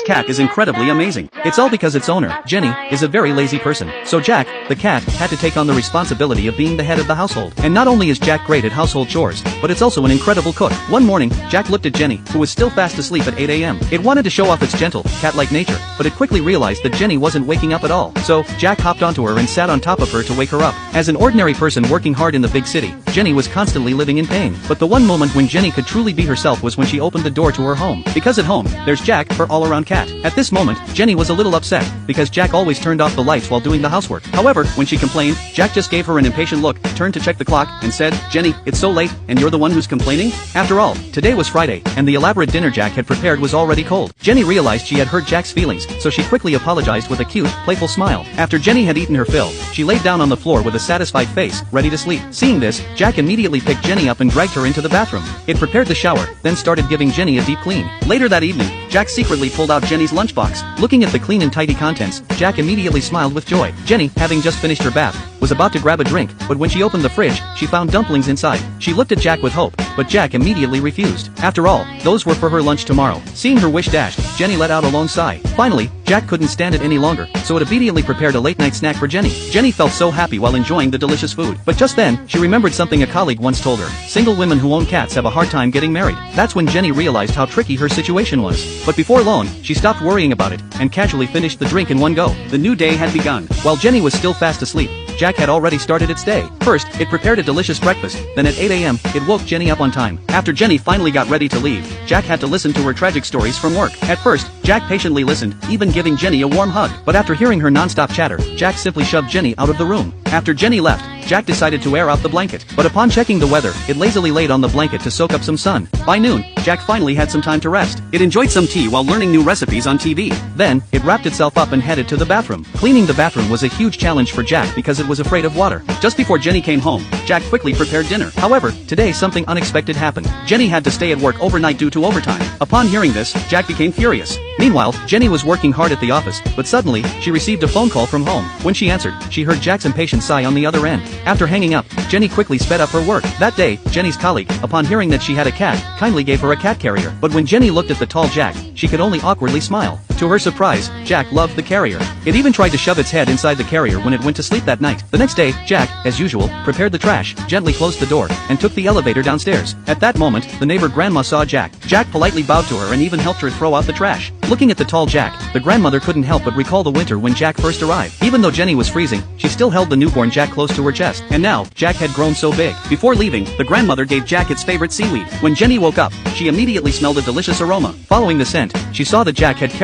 cat is incredibly amazing. It's all because its owner, Jenny, is a very lazy person. So Jack, the cat, had to take on the responsibility of being the head of the household. And not only is Jack great at household chores, but it's also an incredible cook. One morning, Jack looked at Jenny, who was still fast asleep at 8 a.m. It wanted to show off its gentle, cat-like nature, but it quickly realized that Jenny wasn't waking up at all. So, Jack hopped onto her and sat on top of her to wake her up. As an ordinary person working hard in the big city, Jenny was constantly living in pain. But the one moment when Jenny could truly be herself was when she opened the door to her home. Because at home, there's Jack, her all-around cat. At this moment, Jenny was a little upset, because Jack always turned off the lights while doing the housework. However, when she complained, Jack just gave her an impatient look, turned to check the clock, and said, "Jenny, it's so late, and you're the one who's complaining?" After all, today was Friday, and the elaborate dinner Jack had prepared was already cold. Jenny realized she had hurt Jack's feelings, so she quickly apologized with a cute, playful smile. After Jenny had eaten her fill, she laid down on the floor with a satisfied face, ready to sleep. Seeing this, Jack immediately picked Jenny up and dragged her into the bathroom. It prepared the shower, then started giving Jenny a deep clean. Later that evening, Jack secretly pulled out Jenny's lunchbox. Looking at the clean and tidy contents, Jack immediately smiled with joy. Jenny, having just finished her bath, was about to grab a drink, but when she opened the fridge, she found dumplings inside. She looked at Jack with hope, but Jack immediately refused. After all, those were for her lunch tomorrow. Seeing her wish dashed, Jenny let out a long sigh. Finally, Jack couldn't stand it any longer, so it obediently prepared a late-night snack for Jenny. Jenny felt so happy while enjoying the delicious food. But just then, she remembered something a colleague once told her. Single women who own cats have a hard time getting married. That's when Jenny realized how tricky her situation was. But before long, she stopped worrying about it, and casually finished the drink in one go. The new day had begun. While Jenny was still fast asleep, Jack had already started its day. First, it prepared a delicious breakfast, then at 8 a.m., it woke Jenny up on time. After Jenny finally got ready to leave, Jack had to listen to her tragic stories from work. At first, Jack patiently listened, even giving Jenny a warm hug. But after hearing her non-stop chatter, Jack simply shoved Jenny out of the room. After Jenny left, Jack decided to air out the blanket. But upon checking the weather, it lazily laid on the blanket to soak up some sun. By noon, Jack finally had some time to rest. It enjoyed some tea while learning new recipes on TV. Then, it wrapped itself up and headed to the bathroom. Cleaning the bathroom was a huge challenge for Jack because it was afraid of water. Just before Jenny came home, Jack quickly prepared dinner. However, today something unexpected happened. Jenny had to stay at work overnight due to overtime. Upon hearing this, Jack became furious. Meanwhile, Jenny was working hard at the office, but suddenly, she received a phone call from home. When she answered, she heard Jack's impatient sigh on the other end. After hanging up, Jenny quickly sped up her work. That day, Jenny's colleague, upon hearing that she had a cat, kindly gave her a cat carrier. But when Jenny looked at the tall Jack, she could only awkwardly smile. To her surprise, Jack loved the carrier. It even tried to shove its head inside the carrier when it went to sleep that night. The next day, Jack, as usual, prepared the trash, gently closed the door, and took the elevator downstairs. At that moment, the neighbor grandma saw Jack. Jack politely bowed to her and even helped her throw out the trash. Looking at the tall Jack, the grandmother couldn't help but recall the winter when Jack first arrived. Even though Jenny was freezing, she still held the newborn Jack close to her chest. And now, Jack had grown so big. Before leaving, the grandmother gave Jack its favorite seaweed. When Jenny woke up, she immediately smelled a delicious aroma. Following the scent, she saw that Jack had carefully